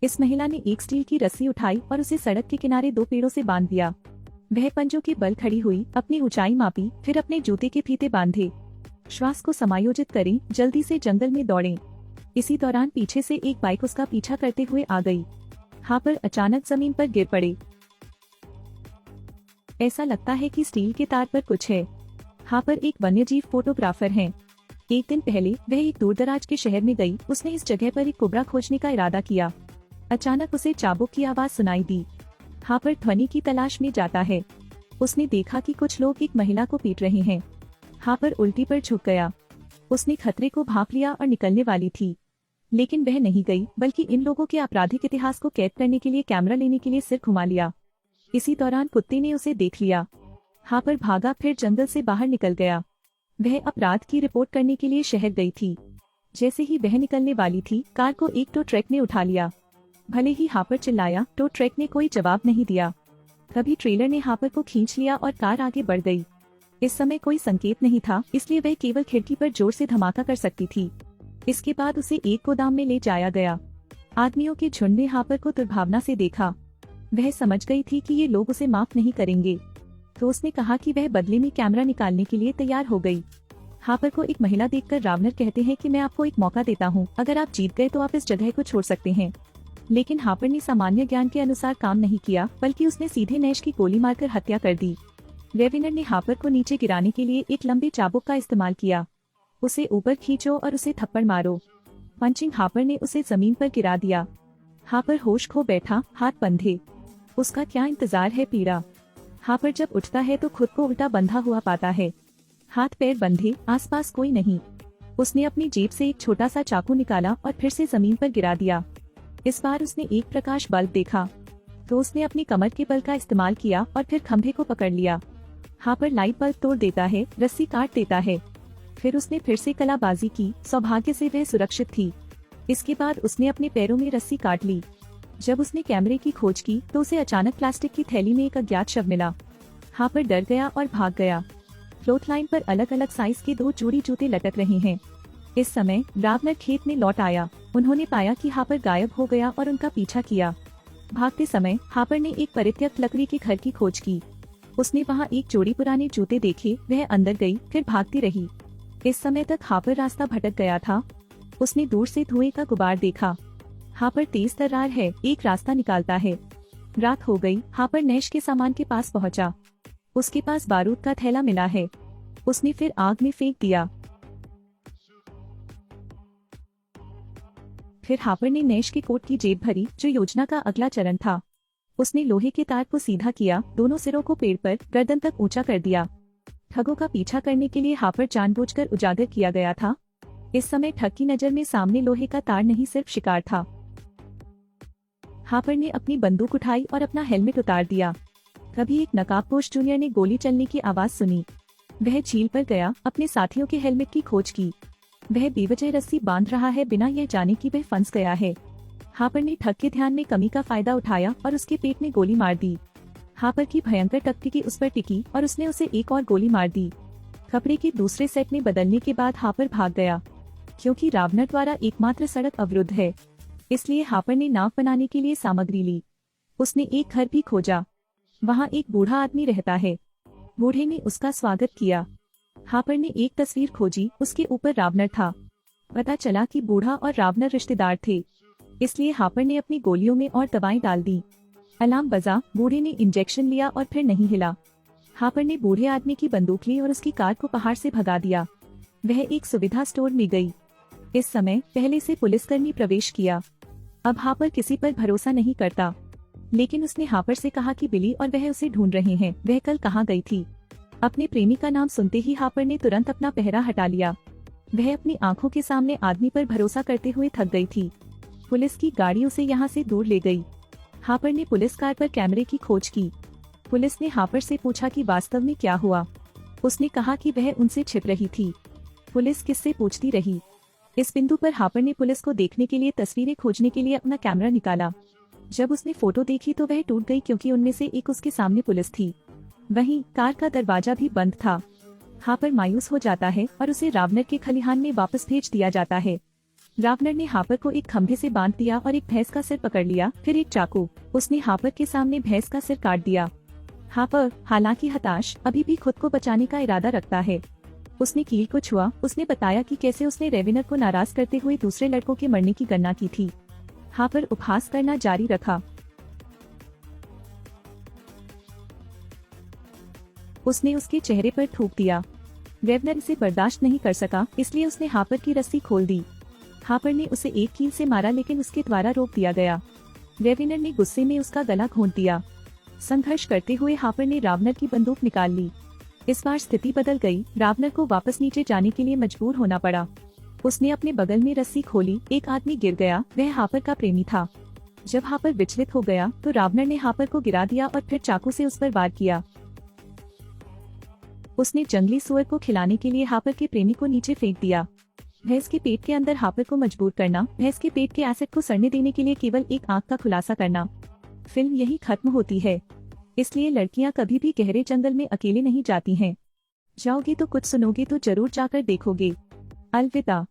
इस महिला ने एक स्टील की रस्सी उठाई और उसे सड़क के किनारे 2 पेड़ों से बांध दिया। वह पंजों के बल खड़ी हुई, अपनी ऊंचाई मापी, फिर अपने जूते के फीते बांधे। श्वास को समायोजित करें, जल्दी से जंगल में दौड़ें। इसी दौरान पीछे से एक बाइक उसका पीछा करते हुए आ गई। हापर अचानक जमीन पर गिर पड़े। ऐसा लगता है कि स्टील के तार पर कुछ है। हापर एक वन्यजीव फोटोग्राफर हैं। एक दिन पहले वह एक दूरदराज के शहर में गई। उसने इस जगह पर एक कोबरा खोजने का इरादा किया। अचानक उसे चाबुक की आवाज सुनाई दी। हापर ध्वनि की तलाश में जाता है। उसने देखा कि कुछ लोग एक महिला को पीट रहे हैं। हापर उल्टी पर झुक गया। उसने खतरे को भांप लिया और निकलने वाली थी, लेकिन वह नहीं गई, बल्कि इन लोगों के आपराधिक इतिहास को कैद करने के लिए कैमरा लेने के लिए सिर घुमा लिया। इसी दौरान कुत्ते ने उसे देख लिया। हापर भागा, फिर जंगल से बाहर निकल गया। वह अपराध की रिपोर्ट करने के लिए शहर गई थी। जैसे ही वह निकलने वाली थी, कार को एक टो ट्रक ने उठा लिया। भले ही हापर चिल्लाया, टो ट्रक ने कोई जवाब नहीं दिया। तभी ट्रेलर ने हापर को खींच लिया और कार आगे बढ़ गई। इस समय कोई संकेत नहीं था, इसलिए वह केवल खिड़की पर जोर से धमाका कर सकती थी। इसके बाद उसे एक गोदाम में ले जाया गया। आदमियों के झुंड ने हापर को दुर्भावना से देखा। वह समझ गई थी कि ये लोग उसे माफ नहीं करेंगे, तो उसने कहा कि वह बदले में कैमरा निकालने के लिए तैयार हो गई। हापर को एक महिला देखकर रावनर कहते हैं कि मैं आपको एक मौका देता हूँ, अगर आप जीत गए तो आप इस जगह को छोड़ सकते हैं। लेकिन हापर ने सामान्य ज्ञान के अनुसार काम नहीं किया, बल्कि उसने सीधे नैश की गोली मारकर हत्या कर दी। रेविनर ने हापर को नीचे गिराने के लिए एक लंबे चाबुक का इस्तेमाल किया। उसे ऊपर खींचो और उसे थप्पड़ मारो। पंचिंग हापर ने उसे जमीन पर गिरा दिया। हापर होश खो बैठा, हाथ बंधे। उसका क्या इंतजार है पीड़ा। हापर जब उठता है तो खुद को उल्टा बंधा हुआ पाता है। हाथ पैर बंधे, आसपास कोई नहीं। उसने अपनी जेब से एक छोटा सा चाकू निकाला और फिर से जमीन पर गिरा दिया। इस बार उसने एक प्रकाश बल्ब देखा, तो उसने अपनी कमर के बल का इस्तेमाल किया और फिर खंभे को पकड़ लिया। हापर लाइट बल्ब तोड़ देता है, रस्सी काट देता है। फिर उसने फिर से कलाबाजी की। सौभाग्य से वह सुरक्षित थी। इसके बाद उसने अपने पैरों में रस्सी काट ली। जब उसने कैमरे की खोज की तो उसे अचानक प्लास्टिक की थैली में एक अज्ञात शव मिला। हापर डर गया और भाग गया। फ्लोट लाइन पर अलग अलग साइज के 2 जोड़ी जूते लटक रहे हैं। इस समय रावनर खेत में लौट आया। उन्होंने पाया कि हापर गायब हो गया और उनका पीछा किया। भागते समय हापर ने एक परित्यक्त लकड़ी के घर की खोज की। उसने वहाँ एक जोड़ी पुराने जूते देखे। वह अंदर गई, फिर भागती रही। इस समय तक हापर रास्ता भटक गया था। उसने दूर से धुएं का गुबार देखा। हापर तेज तर्रार है, एक रास्ता निकालता है। रात हो गई। हापर नैश के सामान के पास पहुंचा। उसके पास बारूद का थैला मिला है। उसने फिर आग में फेंक दिया। फिर हापर ने नैश के कोट की जेब भरी, जो योजना का अगला चरण था। उसने लोहे के तार को सीधा किया, दोनों सिरों को पेड़ पर गर्दन तक ऊंचा कर दिया। ठगों का पीछा करने के लिए हापर जानबूझकर उजागर किया गया था। इस समय ठग की नजर में सामने लोहे का तार नहीं, सिर्फ शिकार था। हापर ने अपनी बंदूक उठाई और अपना हेलमेट उतार दिया। तभी एक नकाबपोश जूनियर ने गोली चलने की आवाज सुनी। वह झील पर गया, अपने साथियों के हेलमेट की खोज की। वह बेवजह रस्सी बांध रहा है, बिना यह जाने कि वह फंस गया है। हापर ने ठग के ध्यान में कमी का फायदा उठाया और उसके पेट में गोली मार दी। हापर की भयंकर टकटकी उस पर टिकी और उसने उसे एक और गोली मार दी। कपड़े के दूसरे सेट में बदलने के बाद हापर भाग गया। क्योंकि रावनर द्वारा एकमात्र सड़क अवरुद्ध है, इसलिए हापर ने नाव बनाने के लिए सामग्री ली। उसने एक घर भी खोजा। वहाँ एक बूढ़ा आदमी रहता है। बूढ़े ने उसका स्वागत किया। हापर ने एक तस्वीर खोजी, उसके ऊपर रावनर था। पता चला कि बूढ़ा और रावनर रिश्तेदार थे, इसलिए हापर ने अपनी गोलियों में और दवाएं डाल दी। अलार्म बजा। बूढ़े ने इंजेक्शन लिया और फिर नहीं हिला। हापर ने बूढ़े आदमी की बंदूक ली और उसकी कार को पहाड़ से भगा दिया। वह एक सुविधा स्टोर में गई। इस समय पहले से पुलिसकर्मी प्रवेश किया। अब हापर किसी पर भरोसा नहीं करता, लेकिन उसने हापर से कहा कि बिली और वह उसे ढूंढ रहे हैं। वह कल कहाँ गई थी। अपने प्रेमी का नाम सुनते ही हापर ने तुरंत अपना पहरा हटा लिया। वह अपनी आंखों के सामने आदमी पर भरोसा करते हुए थक गई थी। पुलिस की गाड़ी उसे यहाँ से दूर ले गई। हापर ने पुलिस कार पर कैमरे की खोज की। पुलिस ने हापर से पूछा कि वास्तव में क्या हुआ। उसने कहा कि वह उनसे छिप रही थी। पुलिस किससे पूछती रही। इस बिंदु पर हापर ने पुलिस को देखने के लिए तस्वीरें खोजने के लिए अपना कैमरा निकाला। जब उसने फोटो देखी तो वह टूट गई, क्योंकि उनमें से एक उसके सामने पुलिस थी। वहीं कार का दरवाजा भी बंद था। हापर मायूस हो जाता है और उसे रावनर के खलिहान में वापस भेज दिया जाता है। रावणर ने हापर को एक खंभे से बांध दिया और एक भैंस का सिर पकड़ लिया, फिर एक चाकू उसने हापर के सामने भैंस का सिर काट दिया। हापर हालांकि हताश अभी भी खुद को बचाने का इरादा रखता है। उसने कील को छुआ। उसने बताया कि कैसे उसने रेवेनर को नाराज करते हुए दूसरे लड़कों के मरने की गणना की थी। हापर उपहास करना जारी रखा। उसने उसके चेहरे पर थूक दिया। रेवेनर इसे बर्दाश्त नहीं कर सका, इसलिए उसने हापर की रस्सी खोल दी। हापर ने उसे एक कील से मारा, लेकिन उसके द्वारा रोक दिया गया। रेवेनर ने गुस्से में उसका गला घोंट दिया। संघर्ष करते हुए हापर ने रावणर की बंदूक निकाल ली। इस बार स्थिति बदल गई। रावणर को वापस नीचे जाने के लिए मजबूर होना पड़ा। उसने अपने बगल में रस्सी खोली। एक आदमी गिर गया। वह हापर का प्रेमी था। जब हापर विचलित हो गया तो रावणर ने हापर को गिरा दिया और फिर चाकू से उस पर वार किया। उसने जंगली सुअर को खिलाने के लिए हापर के प्रेमी को नीचे फेंक दिया। भैंस के पेट के अंदर हापर को मजबूर करना, भैंस के पेट के एसिड को सड़ने देने के लिए केवल एक आंख का खुलासा करना। फिल्म यही खत्म होती है। इसलिए लड़कियां कभी भी गहरे जंगल में अकेले नहीं जाती हैं। जाओगे तो कुछ सुनोगे तो जरूर जाकर देखोगे। अलविदा।